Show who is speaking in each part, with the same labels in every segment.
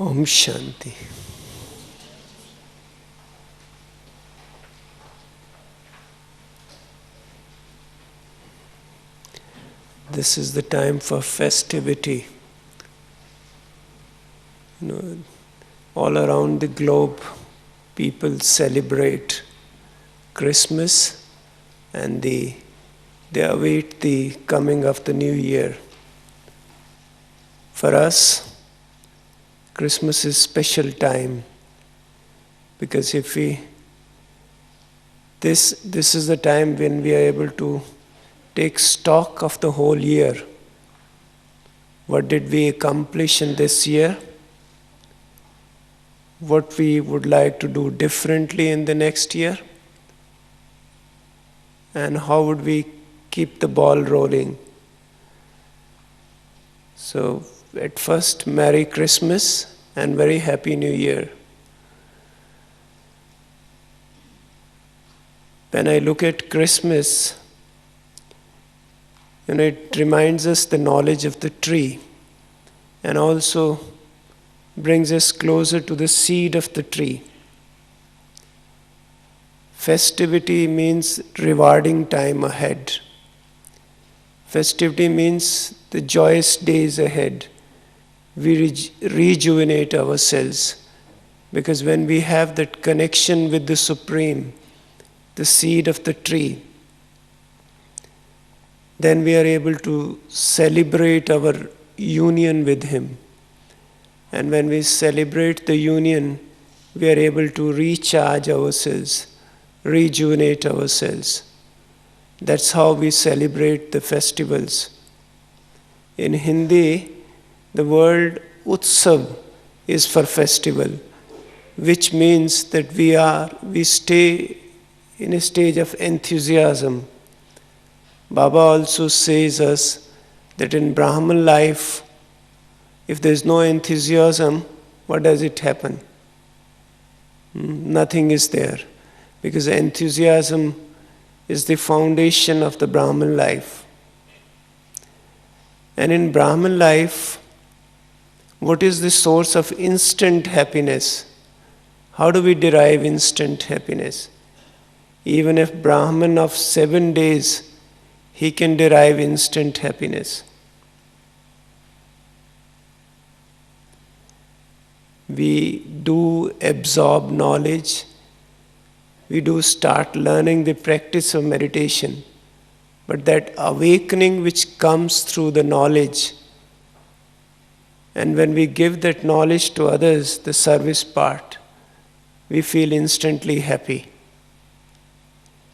Speaker 1: Om Shanti. This is the time for festivity. All around the globe, people celebrate Christmas and they await the coming of the new year. For us, Christmas is special time because this is the time when we are able to take stock of the whole year. What did we accomplish in this year? What we would like to do differently in the next year? And how would we keep the ball rolling? So, at first, Merry Christmas and very Happy New Year. When I look at Christmas, it reminds us the knowledge of the tree and also brings us closer to the seed of the tree. Festivity means rewarding time ahead. Festivity means the joyous days ahead. We rejuvenate ourselves because when we have that connection with the Supreme, the seed of the tree, then we are able to celebrate our union with Him. And when we celebrate the union, we are able to recharge ourselves, rejuvenate ourselves. That's how we celebrate the festivals. In Hindi, the word Utsav is for festival, which means that we stay in a stage of enthusiasm. Baba also says us that in Brahmin life, if there is no enthusiasm, what does it happen? Nothing is there, because enthusiasm is the foundation of the Brahmin life. And in Brahmin life, what is the source of instant happiness? How do we derive instant happiness? Even if Brahmin of 7 days, he can derive instant happiness. We do absorb knowledge. We do start learning the practice of meditation. But that awakening which comes through the knowledge, and when we give that knowledge to others, the service part, we feel instantly happy.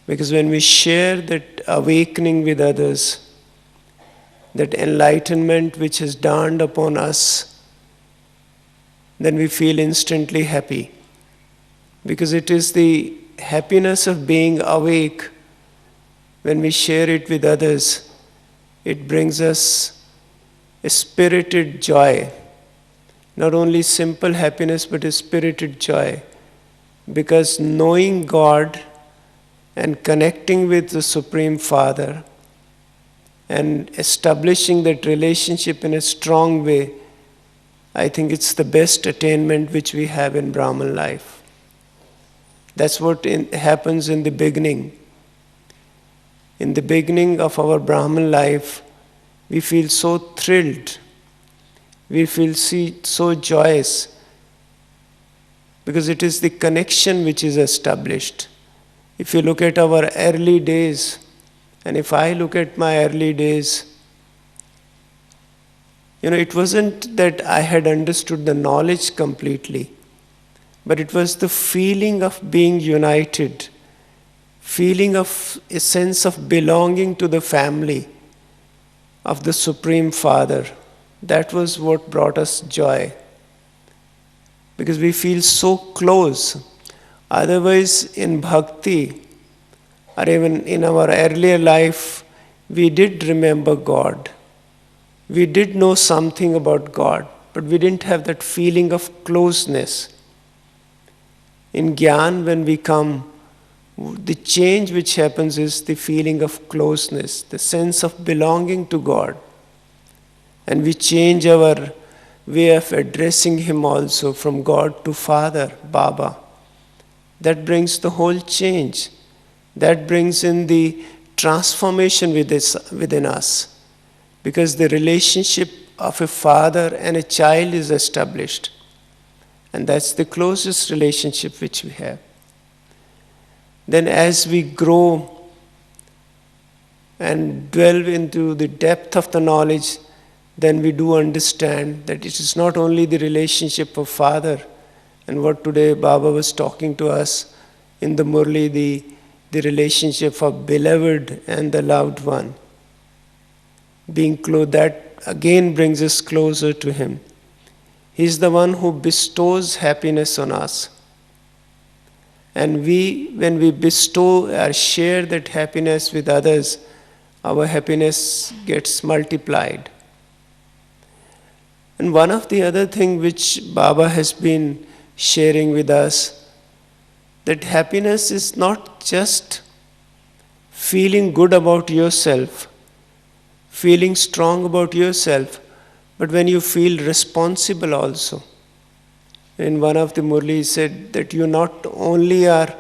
Speaker 1: Because when we share that awakening with others, that enlightenment which has dawned upon us, then we feel instantly happy. Because it is the happiness of being awake. When we share it with others, it brings us a spirited joy. Not only simple happiness, but a spirited joy. Because knowing God and connecting with the Supreme Father and establishing that relationship in a strong way, I think it's the best attainment which we have in Brahman life. That's what happens in the beginning. In the beginning of our Brahman life, we feel so thrilled. We feel so joyous because it is the connection which is established. If you look at our early days, and if I look at my early days, it wasn't that I had understood the knowledge completely, but it was the feeling of being united, feeling of a sense of belonging to the family of the Supreme Father. That was what brought us joy. Because we feel so close. Otherwise, in bhakti, or even in our earlier life, we did remember God. We did know something about God, but we didn't have that feeling of closeness. In Gyan, when we come, the change which happens is the feeling of closeness, the sense of belonging to God. And we change our way of addressing him also, from God to Father, Baba. That brings the whole change. That brings in the transformation within us. Because the relationship of a father and a child is established. And that's the closest relationship which we have. Then as we grow and delve into the depth of the knowledge, then we do understand that it is not only the relationship of father, and what today Baba was talking to us in the Murli, the relationship of beloved and the loved one. Being close, that again brings us closer to him. He is the one who bestows happiness on us. And when we bestow or share that happiness with others, our happiness gets multiplied. And one of the other things which Baba has been sharing with us, that happiness is not just feeling good about yourself, feeling strong about yourself, but when you feel responsible also. In one of the Murli, he said that you not only are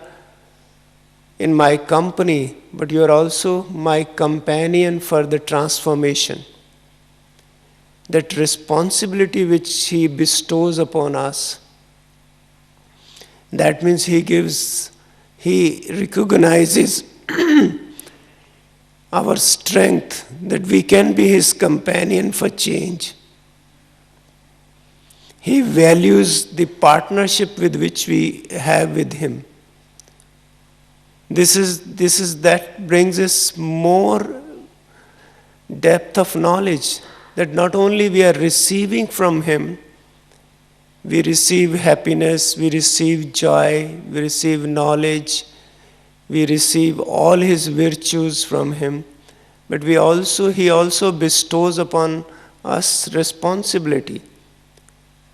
Speaker 1: in my company, but you are also my companion for the transformation. That responsibility which he bestows upon us, that means he recognizes our strength, that we can be his companion for change. He values the partnership with which we have with him. This is that brings us more depth of knowledge, that not only we are receiving from him, we receive happiness, we receive joy, we receive knowledge, we receive all his virtues from him, but he also bestows upon us responsibility.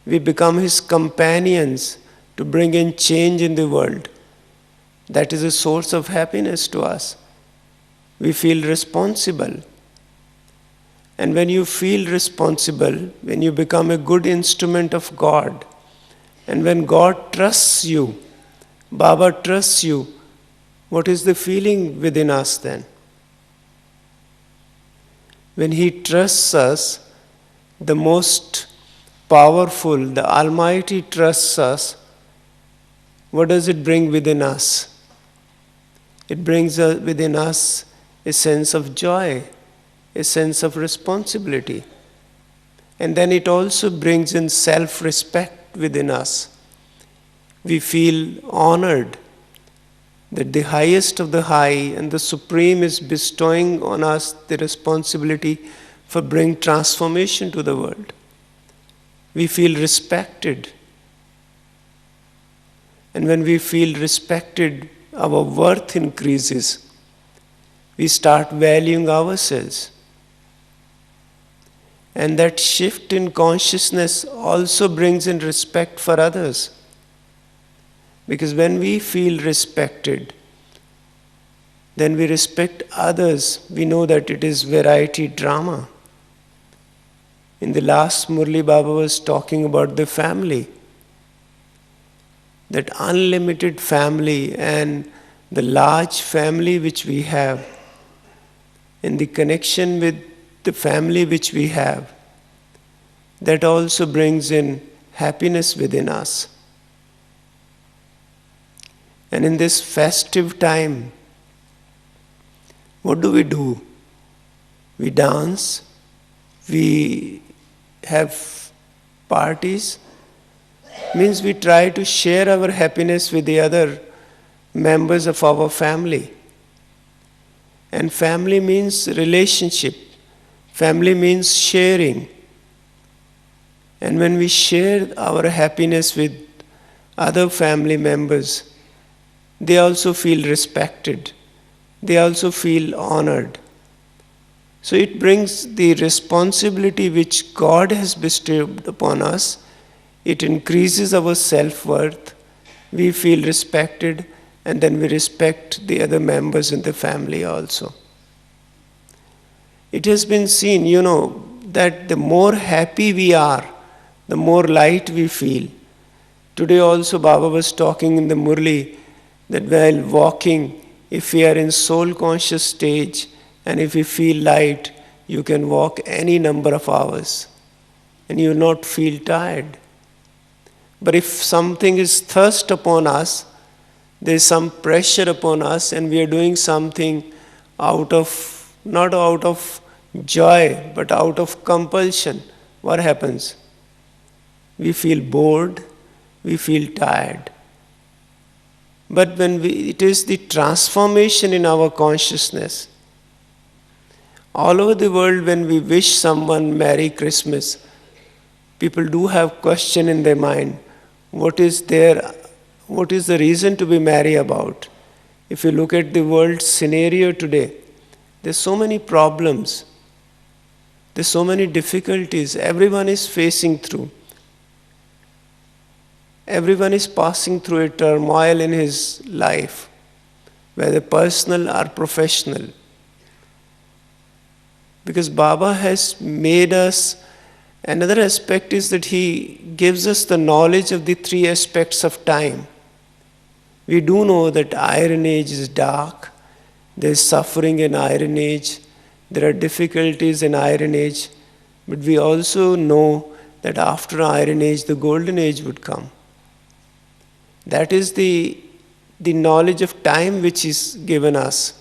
Speaker 1: We become his companions to bring in change in the world. That is a source of happiness to us. We feel responsible. And when you feel responsible, when you become a good instrument of God, and when God trusts you, Baba trusts you, what is the feeling within us then? When he trusts us, the most powerful, the Almighty trusts us, what does it bring within us? It brings within us a sense of joy, a sense of responsibility. And then it also brings in self-respect within us. We feel honored that the highest of the high and the supreme is bestowing on us the responsibility for bringing transformation to the world. We feel respected. And when we feel respected, our worth increases. We start valuing ourselves. And that shift in consciousness also brings in respect for others. Because when we feel respected, then we respect others. We know that it is variety drama. In the last Murli, Baba was talking about the family. That unlimited family and the large family which we have, in the connection with the family which we have, that also brings in happiness within us. And in this festive time, what do? We dance, we have parties, means we try to share our happiness with the other members of our family. And family means relationship. Family means sharing. And when we share our happiness with other family members, they also feel respected. They also feel honored. So it brings the responsibility which God has bestowed upon us. It increases our self-worth. We feel respected, and then we respect the other members in the family also. It has been seen, that the more happy we are, the more light we feel. Today also Baba was talking in the Murli that while walking, if we are in soul conscious stage and if we feel light, you can walk any number of hours and you will not feel tired. But if something is thrust upon us, there is some pressure upon us and we are doing something not out of joy, but out of compulsion, what happens? We feel bored, we feel tired. But it is the transformation in our consciousness. All over the world, when we wish someone Merry Christmas, people do have question in their mind. What is the reason to be merry about? If you look at the world scenario today, there's so many problems. There's so many difficulties everyone is facing through. Everyone is passing through a turmoil in his life, whether personal or professional. Because Baba has made us, another aspect is that he gives us the knowledge of the three aspects of time. We do know that Iron Age is dark, there is suffering in Iron Age, there are difficulties in Iron Age, but we also know that after Iron Age, the Golden Age would come. That is the knowledge of time which is given us.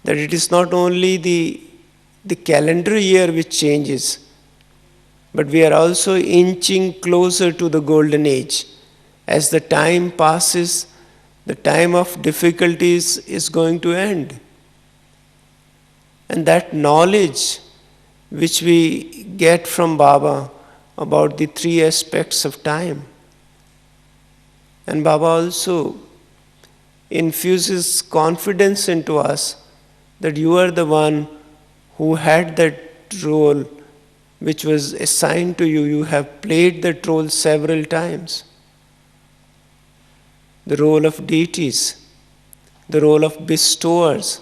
Speaker 1: That it is not only the calendar year which changes, but we are also inching closer to the Golden Age. As the time passes, the time of difficulties is going to end. And that knowledge which we get from Baba about the three aspects of time. And Baba also infuses confidence into us that you are the one who had that role which was assigned to you. You have played that role several times. The role of deities, the role of bestowers.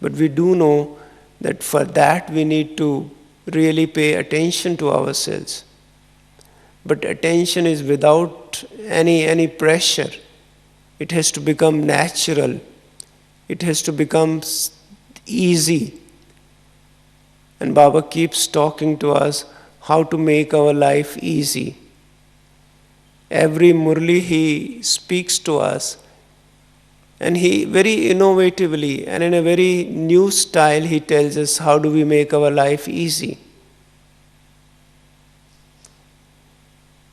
Speaker 1: But we do know that for that we need to really pay attention to ourselves. But attention is without any pressure. It has to become natural. It has to become easy. And Baba keeps talking to us how to make our life easy. Every Murli he speaks to us, and he very innovatively and in a very new style he tells us how do we make our life easy.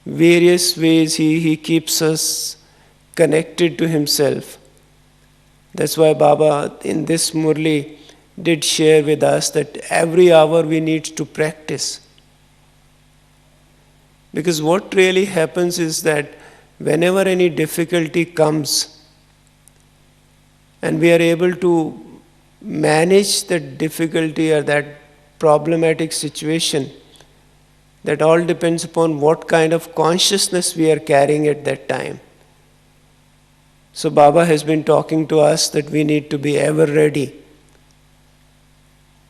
Speaker 1: Various ways he keeps us connected to himself. That's why Baba in this Murli did share with us that every hour we need to practice. Because what really happens is that whenever any difficulty comes and we are able to manage that difficulty or that problematic situation, that all depends upon what kind of consciousness we are carrying at that time. So Baba has been talking to us that we need to be ever ready.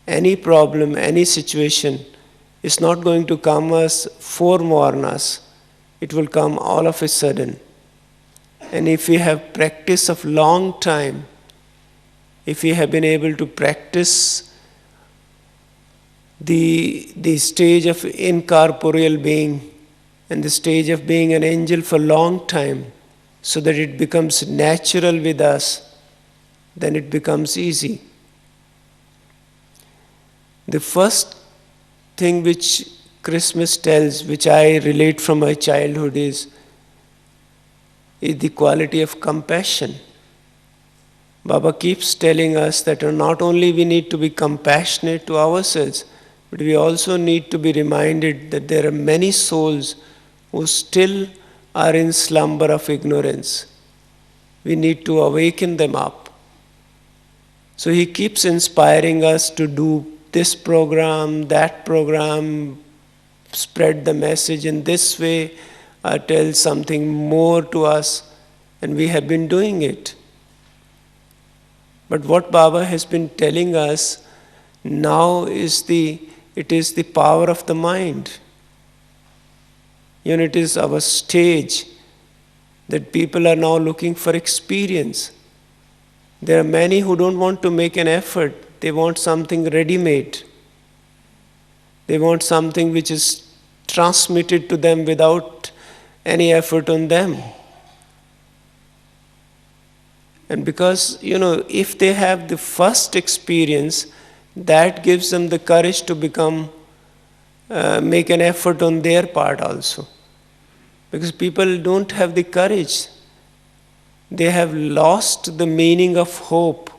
Speaker 1: Any problem, any situation is not going to come as forewarn us. It will come all of a sudden. And if we have practice of long time, if we have been able to practice the stage of incorporeal being and the stage of being an angel for long time, so that it becomes natural with us, then it becomes easy. The first thing which Christmas tells, which I relate from my childhood, is the quality of compassion. Baba keeps telling us that not only we need to be compassionate to ourselves, but we also need to be reminded that there are many souls who still are in slumber of ignorance. We need to awaken them up. So he keeps inspiring us to do this program, that program, spread the message in this way, tell something more to us, and we have been doing it. But what Baba has been telling us now is it is the power of the mind. It is our stage that people are now looking for experience. There are many who don't want to make an effort. They want something ready-made. They want something which is transmitted to them without any effort on them. And because, if they have the first experience, that gives them the courage to make an effort on their part also. Because people don't have the courage. They have lost the meaning of hope.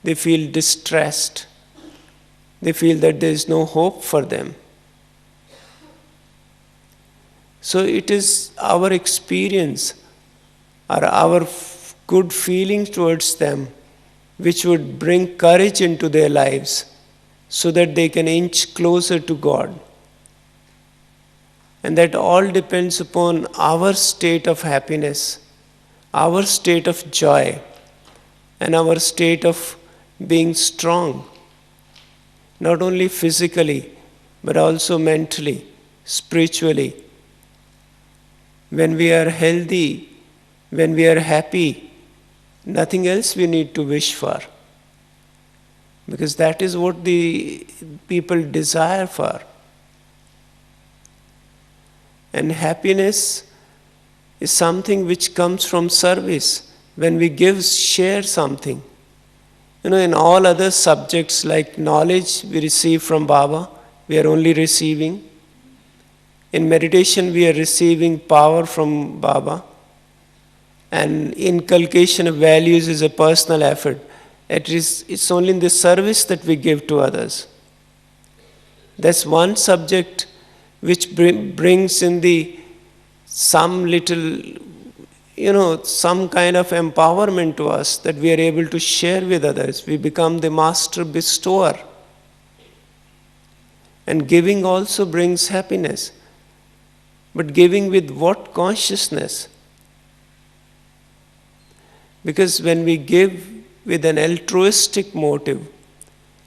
Speaker 1: They feel distressed. They feel that there is no hope for them. So it is our experience or our good feelings towards them which would bring courage into their lives so that they can inch closer to God. And that all depends upon our state of happiness, our state of joy, and our state of being strong, not only physically, but also mentally, spiritually. When we are healthy, when we are happy, nothing else we need to wish for. Because that is what the people desire for. And happiness is something which comes from service. When we share something. In all other subjects like knowledge we receive from Baba, we are only receiving. In meditation we are receiving power from Baba. And inculcation of values is a personal effort. It's only in the service that we give to others. That's one subject which brings in some little, some kind of empowerment to us that we are able to share with others. We become the master bestower. And giving also brings happiness. But giving with what consciousness? Because when we give with an altruistic motive,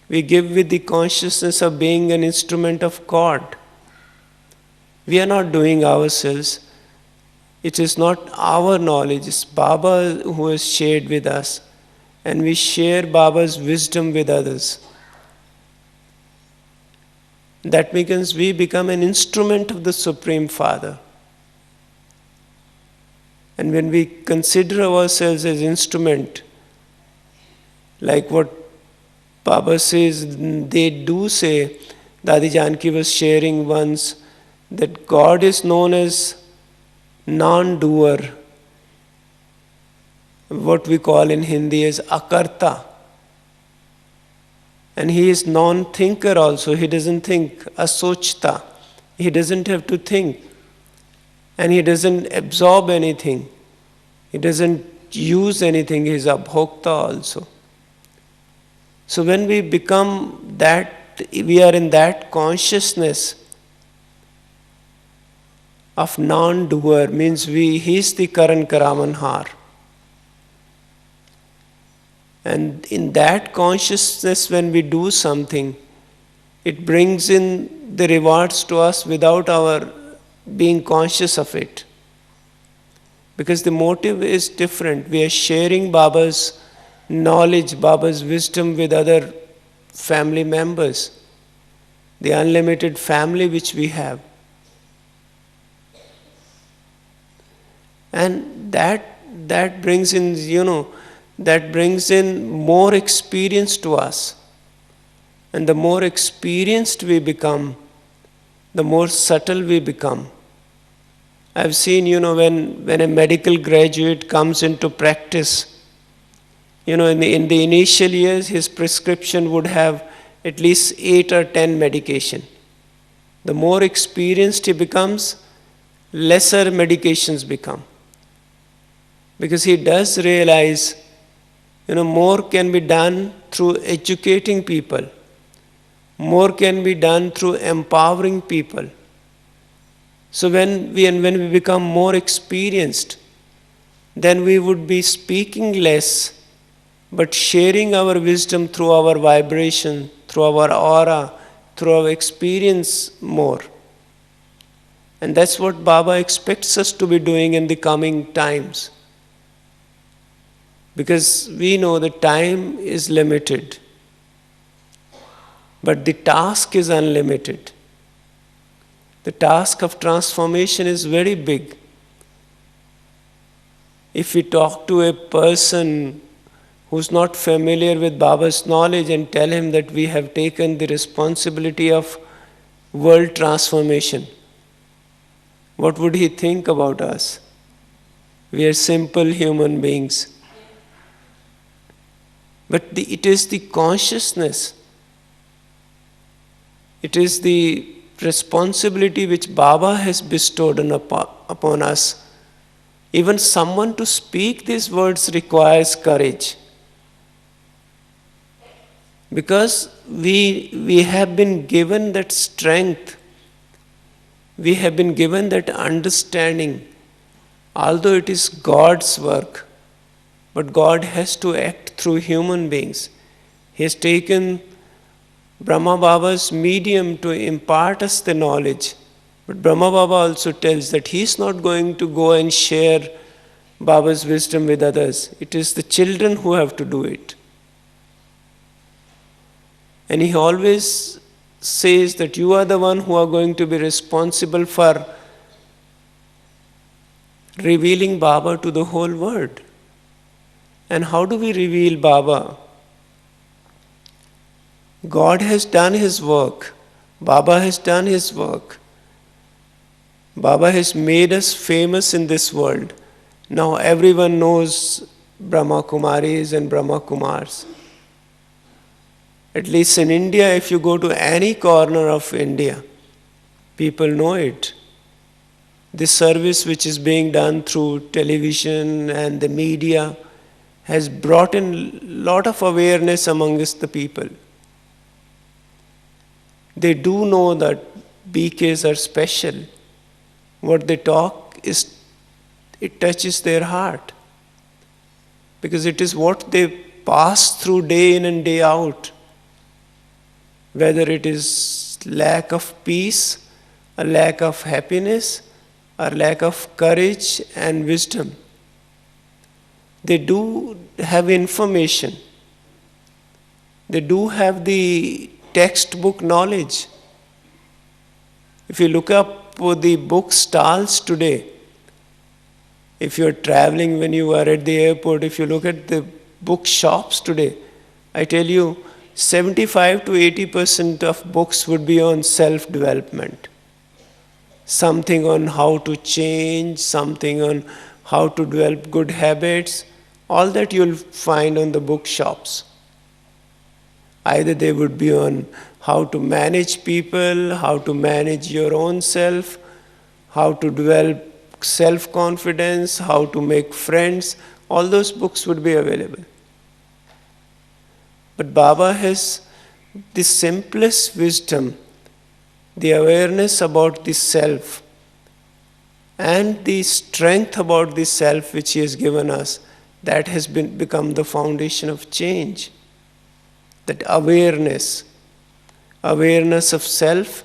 Speaker 1: we give with the consciousness of being an instrument of God. We are not doing ourselves. It is not our knowledge, it's Baba who has shared with us. And we share Baba's wisdom with others. That means we become an instrument of the Supreme Father. And when we consider ourselves as instrument, like what Baba says, they do say, Dadi Janki was sharing once, that God is known as non-doer, what we call in Hindi as akarta. And he is non-thinker also, he doesn't think, asochta. He doesn't have to think. And he doesn't absorb anything. He doesn't use anything, he is abhokta also. So when we become that, we are in that consciousness of non-doer, means he is the Karan Karamanhar. And in that consciousness, when we do something, it brings in the rewards to us without our being conscious of it. Because the motive is different. We are sharing Baba's knowledge, Baba's wisdom with other family members, the unlimited family which we have. And that brings in, that brings in more experience to us. And the more experienced we become, the more subtle we become. I've seen, when a medical graduate comes into practice, in the initial years, his prescription would have at least 8 or 10 medication. The more experienced he becomes, lesser medications become. Because he does realize, more can be done through educating people. More can be done through empowering people. So when we become more experienced, then we would be speaking less, but sharing our wisdom through our vibration, through our aura, through our experience more. And that's what Baba expects us to be doing in the coming times. Because we know that time is limited, but the task is unlimited. The task of transformation is very big. If we talk to a person who's not familiar with Baba's knowledge and tell him that we have taken the responsibility of world transformation, what would he think about us? We are simple human beings. But it is the consciousness, it is the responsibility which Baba has bestowed upon us. Even someone to speak these words requires courage. Because we have been given that strength, we have been given that understanding, although it is God's work, but God has to act through human beings. He has taken Brahma Baba's medium to impart us the knowledge. But Brahma Baba also tells that he is not going to go and share Baba's wisdom with others. It is the children who have to do it. And he always says that you are the one who are going to be responsible for revealing Baba to the whole world. And how do we reveal Baba? God has done his work. Baba has done his work. Baba has made us famous in this world. Now everyone knows Brahma Kumaris and Brahma Kumars. At least in India, if you go to any corner of India, people know it. This service which is being done through television and the media has brought in a lot of awareness amongst the people. They do know that BKs are special. What they talk it touches their heart. Because it is what they pass through day in and day out. Whether it is lack of peace, a lack of happiness, or lack of courage and wisdom. They do have information. They do have the textbook knowledge. If you look up the book stalls today, if you are traveling when you are at the airport, if you look at the book shops today, I tell you, 75 to 80% of books would be on self-development. Something on how to change, something on how to develop good habits, all that you'll find on the bookshops. Either they would be on how to manage people, how to manage your own self, how to develop self-confidence, how to make friends, all those books would be available. But Baba has the simplest wisdom, the awareness about the self, and the strength about the self which he has given us, that has become the foundation of change. That awareness of self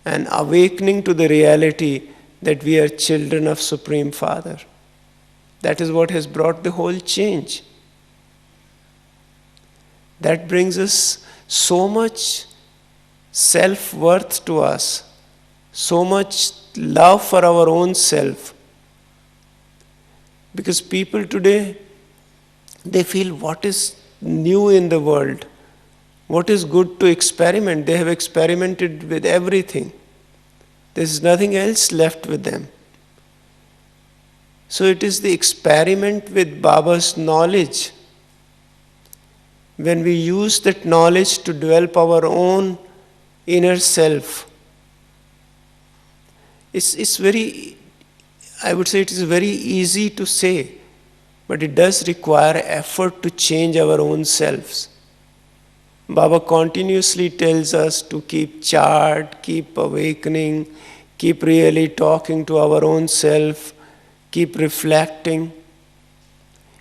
Speaker 1: and awakening to the reality that we are children of Supreme Father. That is what has brought the whole change. That brings us so much self-worth to us, so much love for our own self. Because people today, they feel what is new in the world, what is good to experiment. They have experimented with everything. There is nothing else left with them. So it is the experiment with Baba's knowledge. When we use that knowledge to develop our own inner self, it's very, I would say it is very easy to say, but it does require effort to change our own selves. Baba continuously tells us to keep chart, keep awakening, keep really talking to our own self, keep reflecting.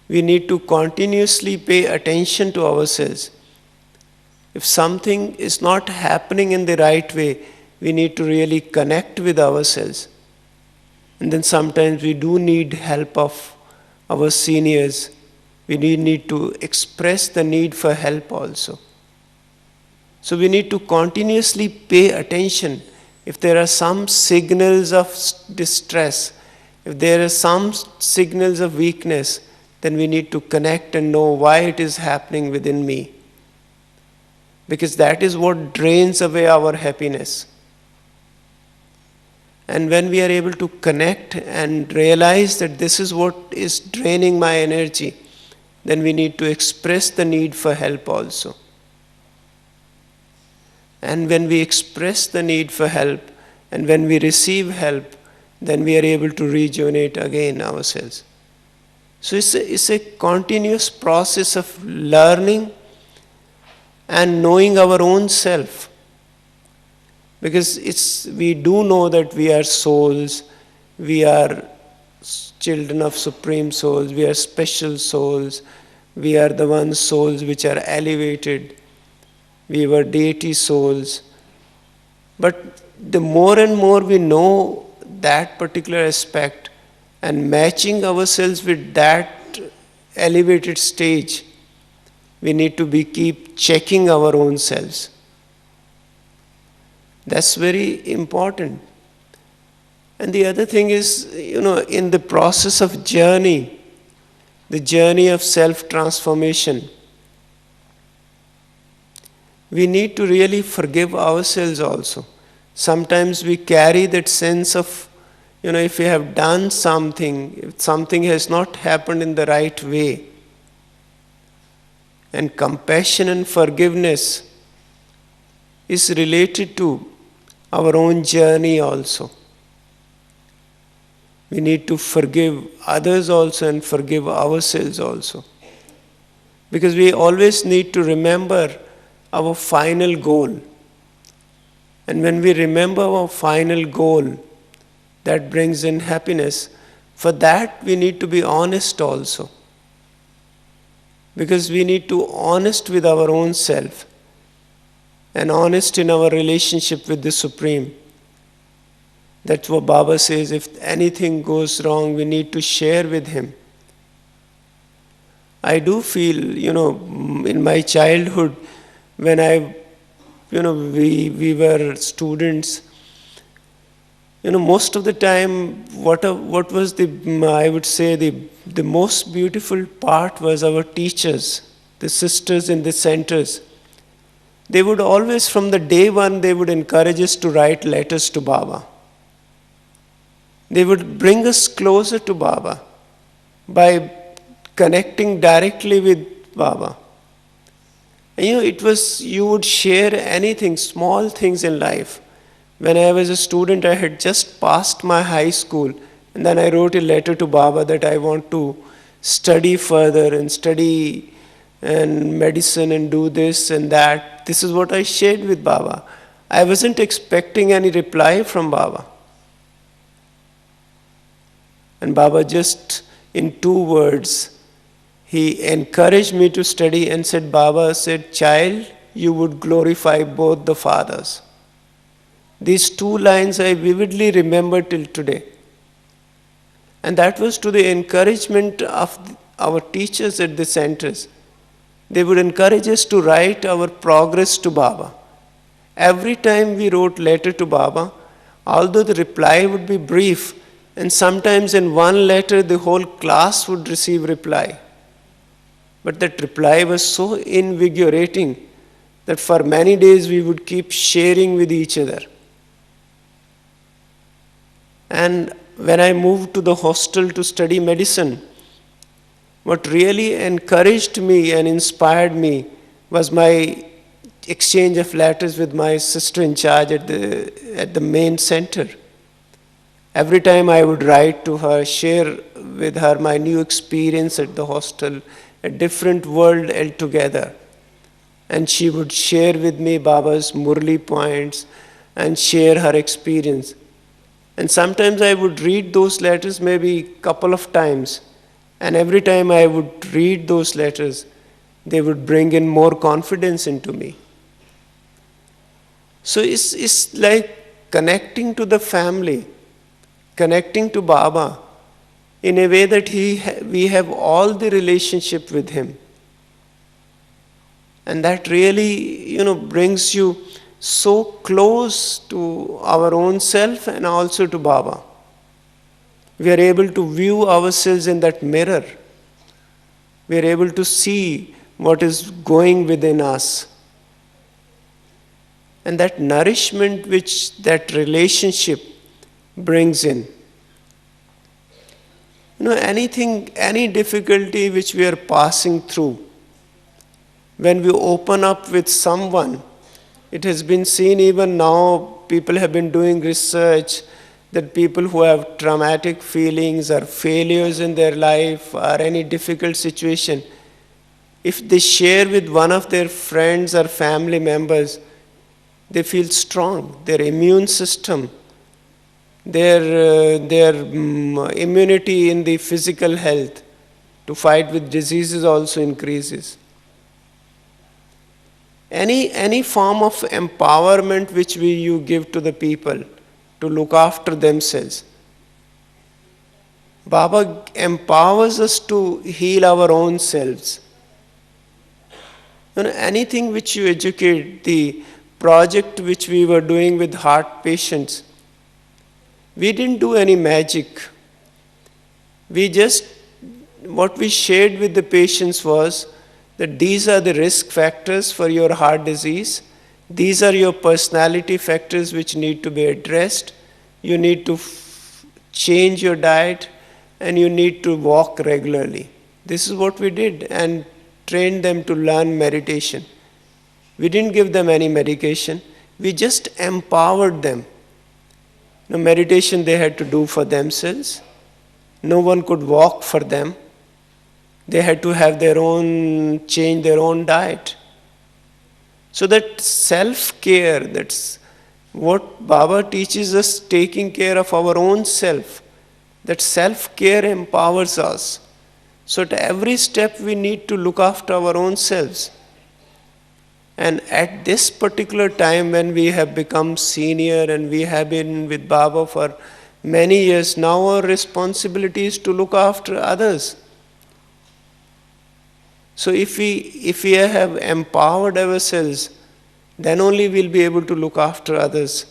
Speaker 1: We need to continuously pay attention to ourselves. If something is not happening in the right way, we need to really connect with ourselves. And then sometimes we do need help of our seniors. We need to express the need for help also. So we need to continuously pay attention. If there are some signals of distress, if there are some signals of weakness, then we need to connect and know why it is happening within me. Because that is what drains away our happiness. And when we are able to connect and realize that this is what is draining my energy, then we need to express the need for help also. And when we express the need for help, and when we receive help, then we are able to rejuvenate again ourselves. So it's a continuous process of learning and knowing our own self. Because we do know that we are souls, we are children of supreme souls, we are special souls, we are the one souls which are elevated, we were deity souls. But the more and more we know that particular aspect and matching ourselves with that elevated stage, we need to keep checking our own selves. That's very important. And the other thing is, in the process of journey, the journey of self-transformation, we need to really forgive ourselves also. Sometimes we carry that sense of, if we have done something, if something has not happened in the right way. And compassion and forgiveness is related to our own journey also. We need to forgive others also and forgive ourselves also. Because we always need to remember our final goal. And when we remember our final goal, that brings in happiness. For that we need to be honest also. Because we need to be honest with our own self and honest in our relationship with the Supreme. That's what Baba says, if anything goes wrong, we need to share with Him. I do feel, in my childhood, when we were students, most of the time, what was I would say the most beautiful part was our teachers, the sisters in the centers. They would always, from the day one, they would encourage us to write letters to Baba. They would bring us closer to Baba by connecting directly with Baba. And you would share anything, small things in life. When I was a student, I had just passed my high school, and then I wrote a letter to Baba that I want to study further and study and medicine and do this and that. This is what I shared with Baba. I wasn't expecting any reply from Baba. And Baba just, in 2 words, he encouraged me to study and said, Baba said, child, you would glorify both the fathers. These 2 lines I vividly remember till today. And that was to the encouragement of our teachers at the centers. They would encourage us to write our progress to Baba. Every time we wrote letter to Baba, although the reply would be brief, and sometimes in one letter the whole class would receive reply. But that reply was so invigorating that for many days we would keep sharing with each other. And when I moved to the hostel to study medicine, what really encouraged me and inspired me was my exchange of letters with my sister in charge at the main center. Every time I would write to her, share with her my new experience at the hostel, a different world altogether. And she would share with me Baba's Murli points and share her experience. And sometimes I would read those letters maybe a couple of times. And every time I would read those letters, they would bring in more confidence into me. So it's like connecting to the family, connecting to Baba in a way that we have all the relationship with him. And that really, brings you so close to our own self and also to Baba. We are able to view ourselves in that mirror. We are able to see what is going within us. And that nourishment which that relationship brings in. Any difficulty which we are passing through, when we open up with someone, it has been seen even now, people have been doing research that people who have traumatic feelings or failures in their life or any difficult situation, if they share with one of their friends or family members, they feel strong. Their immune system, their immunity in the physical health to fight with diseases also increases. Any form of empowerment which you give to the people to look after themselves. Baba empowers us to heal our own selves. Anything which you educate, the project which we were doing with heart patients, we didn't do any magic. What we shared with the patients was that these are the risk factors for your heart disease. These are your personality factors which need to be addressed. You need to change your diet and you need to walk regularly. This is what we did and trained them to learn meditation. We didn't give them any medication. We just empowered them. Meditation they had to do for themselves. No one could walk for them. They had to have change their own diet. So that self-care, that's what Baba teaches us, taking care of our own self. That self-care empowers us. So at every step we need to look after our own selves. And at this particular time when we have become senior and we have been with Baba for many years, now our responsibility is to look after others. So if we have empowered ourselves, then only we'll be able to look after others.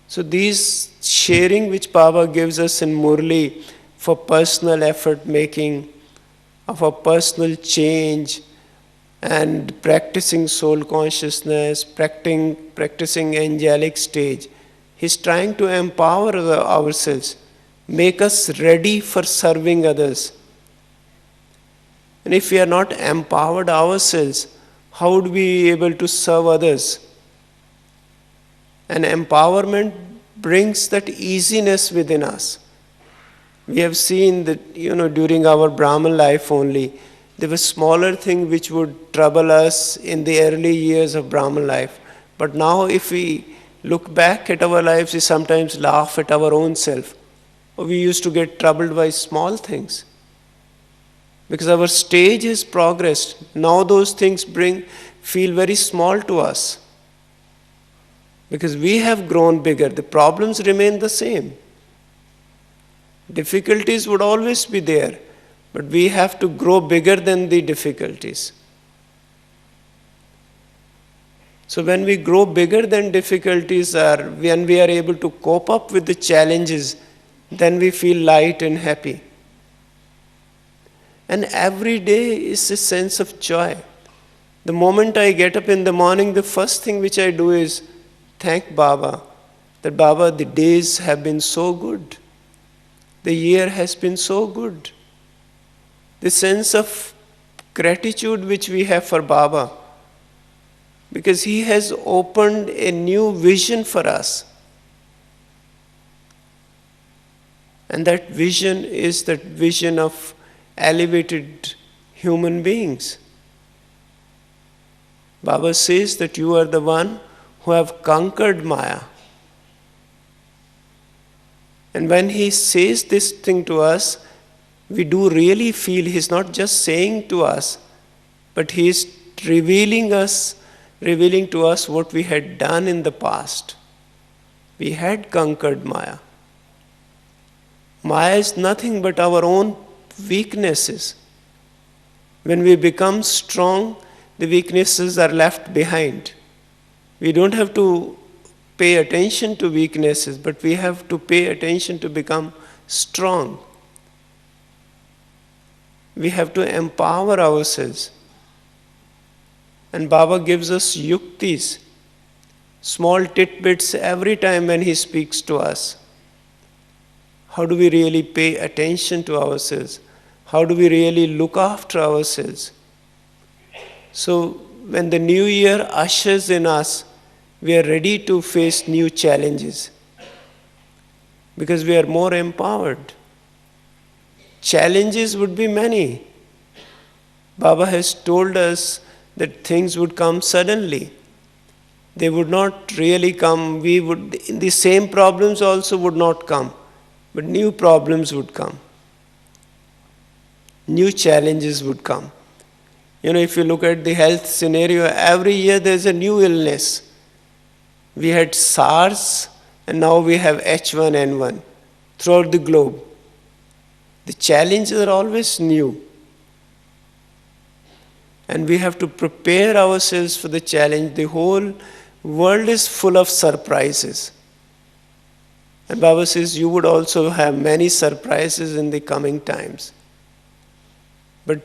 Speaker 1: So these sharing which Baba gives us in Murli for personal effort making, of a personal change, and practicing soul consciousness, practicing angelic stage, he's trying to empower ourselves, make us ready for serving others. And if we are not empowered ourselves, how would we be able to serve others? And empowerment brings that easiness within us. We have seen that, during our Brahmin life only, there were smaller things which would trouble us in the early years of Brahmin life. But now if we look back at our lives, we sometimes laugh at our own self. We used to get troubled by small things. Because our stage has progressed. Now those things feel very small to us. Because we have grown bigger. The problems remain the same. Difficulties would always be there. But we have to grow bigger than the difficulties. So when we grow bigger than difficulties, when we are able to cope up with the challenges, then we feel light and happy. And every day is a sense of joy. The moment I get up in the morning, the first thing which I do is thank Baba. That Baba, the days have been so good. The year has been so good. The sense of gratitude which we have for Baba, because he has opened a new vision for us. And that vision is that vision of elevated human beings. Baba says that you are the one who have conquered Maya. And when he says this thing to us, we do really feel he's not just saying to us, but he is revealing to us what we had done in the past. We had conquered Maya. Maya is nothing but our own weaknesses. When we become strong, the weaknesses are left behind. We don't have to pay attention to weaknesses, but we have to pay attention to become strong. We have to empower ourselves. And Baba gives us yuktis, small tidbits every time when he speaks to us. How do we really pay attention to ourselves? How do we really look after ourselves? So when the new year ushers in us, we are ready to face new challenges because we are more empowered. Challenges would be many. Baba has told us that things would come suddenly. They would not really come. The same problems also would not come, but new problems would come. New challenges would come. If you look at the health scenario, every year there's a new illness. We had SARS and now we have H1N1 throughout the globe. The challenges are always new. And we have to prepare ourselves for the challenge. The whole world is full of surprises. And Baba says you would also have many surprises in the coming times. But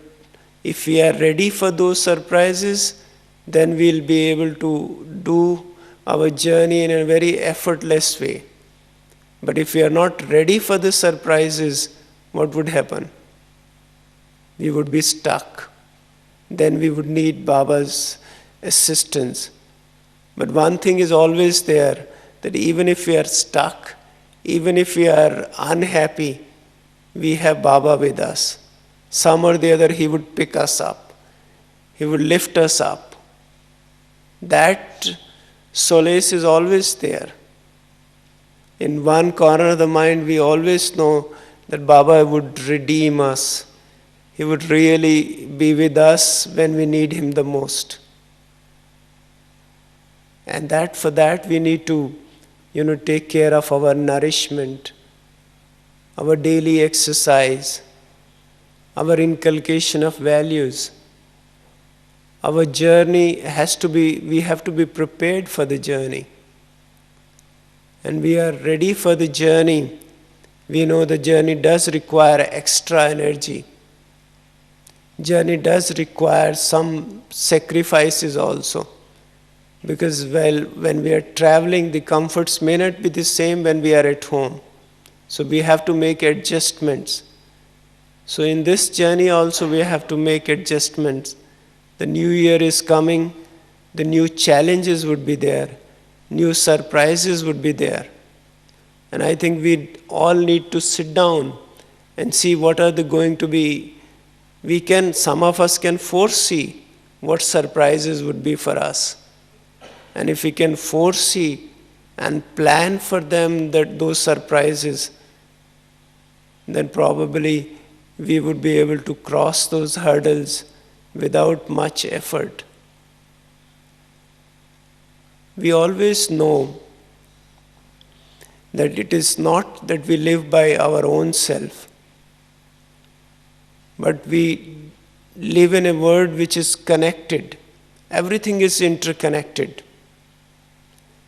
Speaker 1: if we are ready for those surprises, then we'll be able to do our journey in a very effortless way. But if we are not ready for the surprises, what would happen? We would be stuck. Then we would need Baba's assistance. But one thing is always there, that even if we are stuck, even if we are unhappy, we have Baba with us. Some or the other, he would pick us up. He would lift us up. That solace is always there. In one corner of the mind, we always know that Baba would redeem us. He would really be with us when we need him the most. And for that we need to, take care of our nourishment, our daily exercise, our inculcation of values. Our journey we have to be prepared for the journey. And we are ready for the journey. We know the journey does require extra energy. Journey does require some sacrifices also. Because when we are traveling, the comforts may not be the same when we are at home. So we have to make adjustments. So in this journey also we have to make adjustments. The new year is coming, the new challenges would be there, new surprises would be there. And I think we all need to sit down and see what are going to be. Some of us can foresee what surprises would be for us. And if we can foresee and plan for them, those surprises, then probably we would be able to cross those hurdles without much effort. We always know that it is not that we live by our own self, but we live in a world which is connected. Everything is interconnected.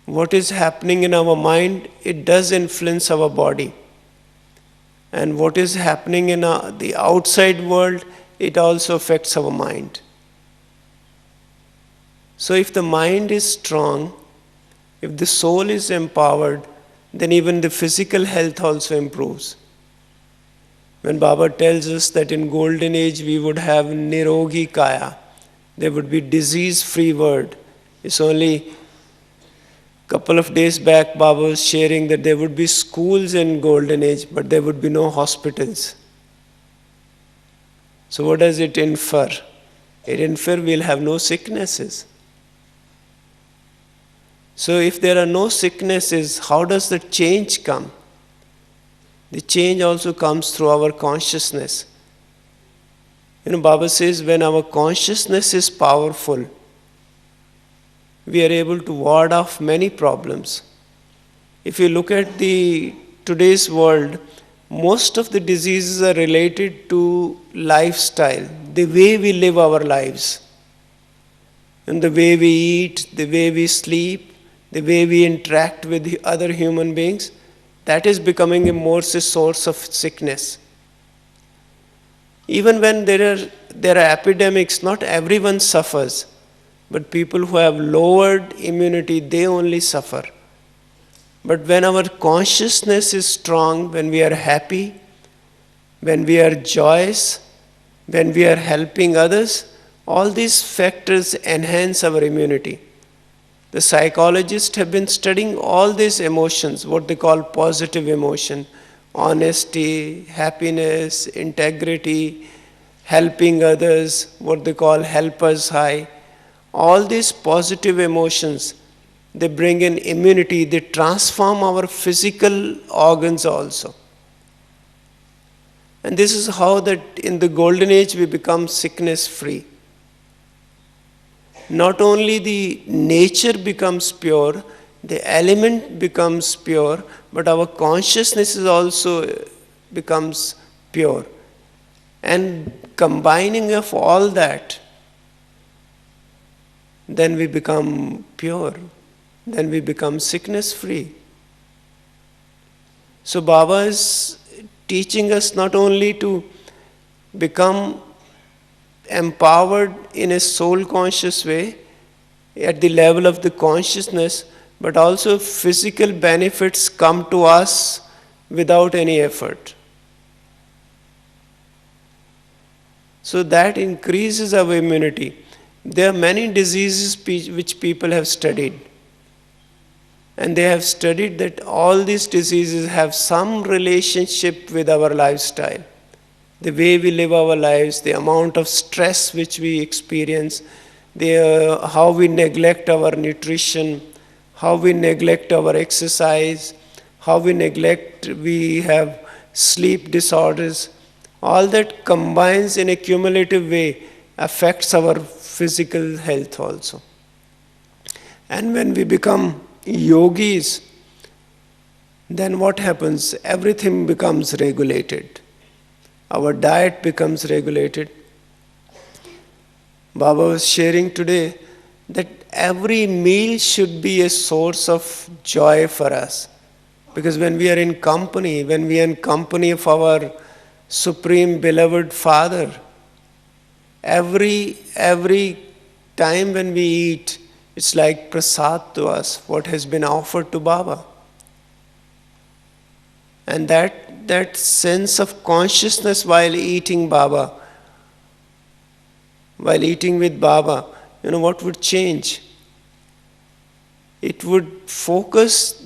Speaker 1: What is happening in our mind, it does influence our body. And what is happening in the outside world, it also affects our mind. So if the mind is strong, if the soul is empowered, then even the physical health also improves. When Baba tells us that in golden age we would have nirogi kaya, there would be disease-free world. It's only a couple of days back Baba was sharing that there would be schools in golden age, but there would be no hospitals. So what does it infer? It infers we'll have no sicknesses. So if there are no sicknesses, how does the change come? The change also comes through our consciousness. Baba says when our consciousness is powerful, we are able to ward off many problems. If you look at the today's world, most of the diseases are related to lifestyle, the way we live our lives, and the way we eat, the way we sleep, the way we interact with the other human beings. That is becoming a more source of sickness. Even when there are epidemics, not everyone suffers, but people who have lowered immunity, they only suffer. But when our consciousness is strong, when we are happy, when we are joyous, when we are helping others, all these factors enhance our immunity. The psychologists have been studying all these emotions, what they call positive emotion, honesty, happiness, integrity, helping others, what they call helpers high. All these positive emotions, they bring in immunity, they transform our physical organs also. And this is how that in the golden age we become sickness free. Not only the nature becomes pure, the element becomes pure, but our consciousness is also becomes pure. And combining of all that, then we become pure. Then we become sickness free. So Baba is teaching us not only to become empowered in a soul conscious way at the level of the consciousness, but also physical benefits come to us without any effort. So that increases our immunity. There are many diseases which people have studied. And they have studied that all these diseases have some relationship with our lifestyle. The way we live our lives, the amount of stress which we experience, how we neglect our nutrition, how we neglect our exercise, how we have sleep disorders. All that combines in a cumulative way affects our physical health also. And when we become yogis, then what happens? Everything becomes regulated. Our diet becomes regulated. Baba was sharing today that every meal should be a source of joy for us. Because when we are in company, of our Supreme Beloved Father, every time when we eat, it's like prasad to us, what has been offered to Baba. And that sense of consciousness while eating Baba, while eating with Baba, what would change? It would focus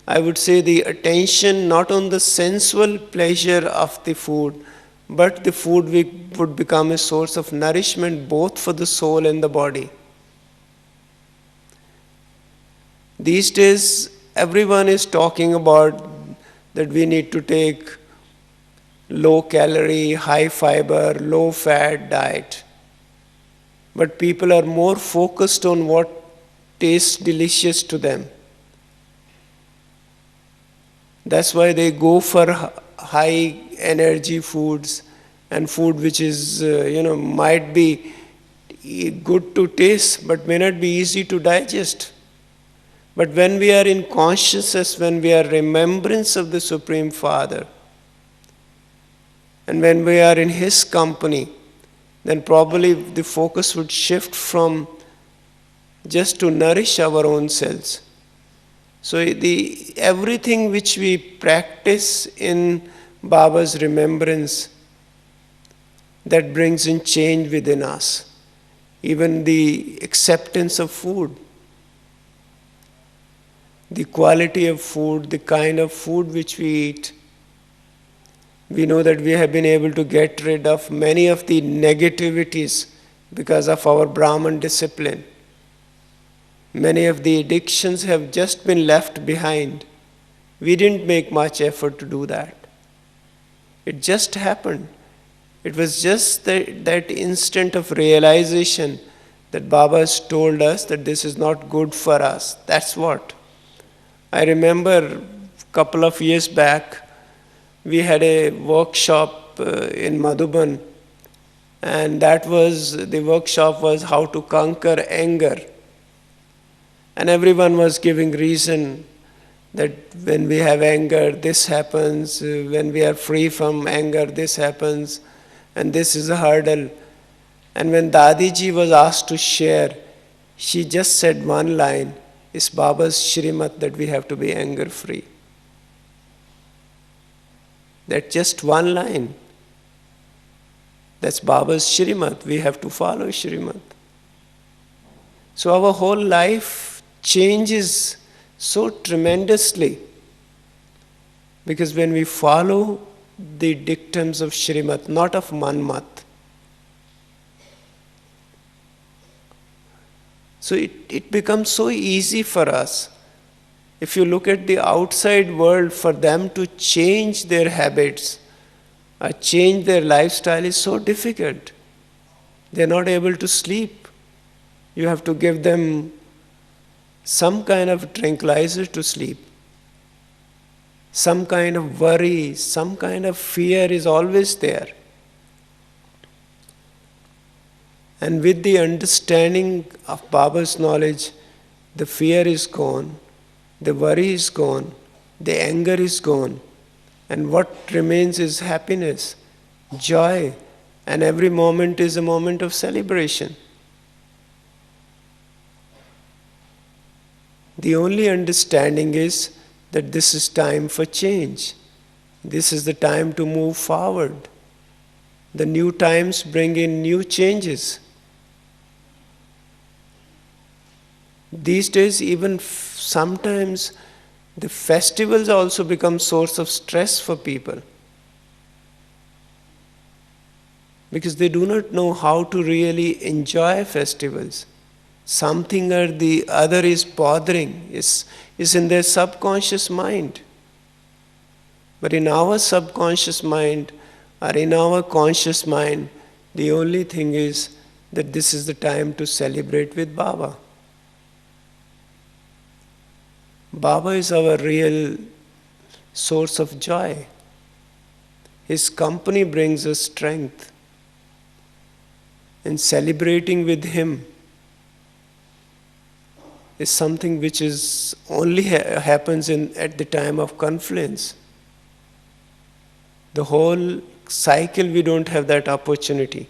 Speaker 1: I would say the attention not on the sensual pleasure of the food, but the food would become a source of nourishment both for the soul and the body. These days, everyone is talking about that we need to take low calorie, high fiber, low fat diet. But people are more focused on what tastes delicious to them. That's why they go for high energy foods and food which is, might be good to taste but may not be easy to digest. But when we are in consciousness, when we are remembrance of the Supreme Father, and when we are in His company, then probably the focus would shift from just to nourish our own selves. So everything which we practice in Baba's remembrance, that brings in change within us. Even the acceptance of food, the quality of food, the kind of food which we eat. We know that we have been able to get rid of many of the negativities because of our Brahmin discipline. Many of the addictions have just been left behind. We didn't make much effort to do that. It just happened. It was just that instant of realization that Baba has told us that this is not good for us. That's what. I remember a couple of years back, we had a workshop in Madhuban, and the workshop was how to conquer anger. And everyone was giving reason that when we have anger, this happens, when we are free from anger, this happens, and this is a hurdle. And when Dadiji was asked to share, she just said one line, it's Baba's Shrimat that we have to be anger free. That's just one line. That's Baba's Shrimat. We have to follow Shrimat. So our whole life changes so tremendously, because when we follow the dictums of Shrimat, not of Manmat. So it becomes so easy for us. If you look at the outside world, for them to change their habits or change their lifestyle is so difficult. They're not able to sleep. You have to give them some kind of tranquilizer to sleep. Some kind of worry, some kind of fear is always there. And with the understanding of Baba's knowledge, the fear is gone, the worry is gone, the anger is gone, and what remains is happiness, joy, and every moment is a moment of celebration. The only understanding is that this is time for change. This is the time to move forward. The new times bring in new changes. These days, even sometimes the festivals also become source of stress for people, because they do not know how to really enjoy festivals. Something or the other is bothering, is in their subconscious mind. But in our subconscious mind or in our conscious mind, the only thing is that this is the time to celebrate with Baba. Baba is our real source of joy. His company brings us strength. And celebrating with him is something which is only happens at the time of confluence. The whole cycle, we don't have that opportunity.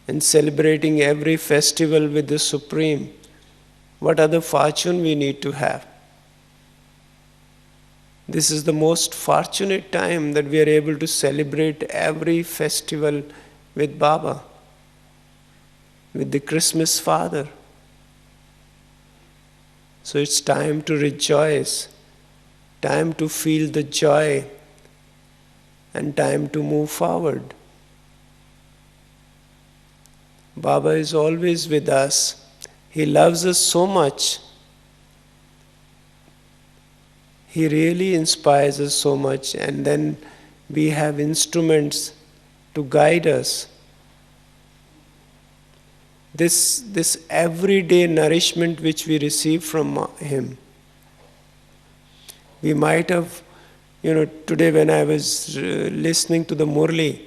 Speaker 1: And celebrating every festival with the Supreme, what other fortune we need to have? This is the most fortunate time that we are able to celebrate every festival with Baba, with the Christmas Father. So it's time to rejoice, time to feel the joy, and time to move forward. Baba is always with us. He loves us so much. He really inspires us so much, and then we have instruments to guide us. This everyday nourishment which we receive from him. We might have, today when I was listening to the Murli,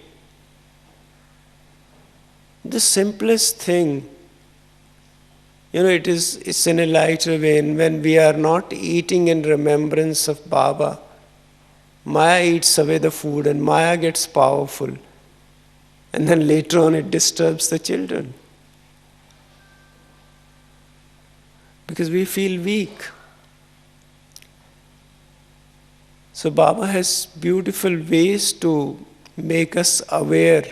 Speaker 1: the simplest thing, it's in a lighter vein. When we are not eating in remembrance of Baba, Maya eats away the food and Maya gets powerful. And then later on it disturbs the children. Because we feel weak. So Baba has beautiful ways to make us aware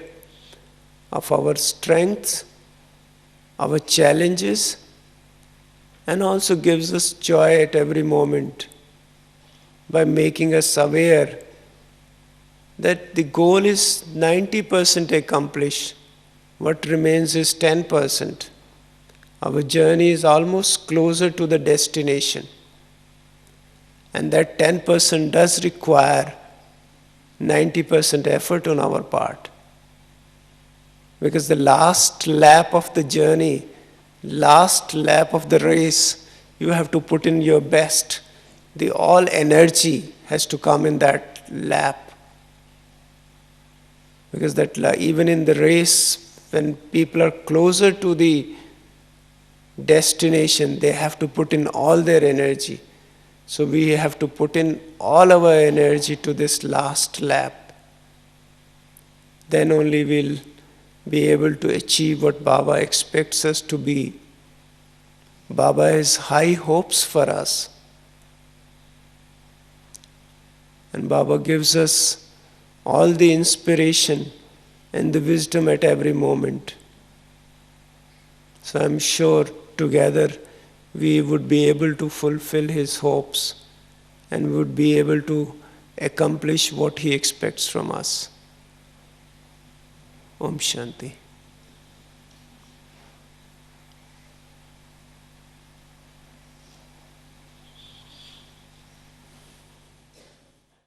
Speaker 1: of our strengths, our challenges, and also gives us joy at every moment by making us aware that the goal is 90% accomplished. What remains is 10%. Our journey is almost closer to the destination. And that 10% does require 90% effort on our part. Because the last lap of the journey, last lap of the race, you have to put in your best. the all energy has to come in that lap. Because that even in the race, when people are closer to the destination, they have to put in all their energy. So we have to put in all our energy to this last lap. Then only we'll be able to achieve what Baba expects us to be. Baba has high hopes for us. And Baba gives us all the inspiration and the wisdom at every moment. So I'm sure together we would be able to fulfill his hopes and would be able to accomplish what he expects from us. Om Shanti.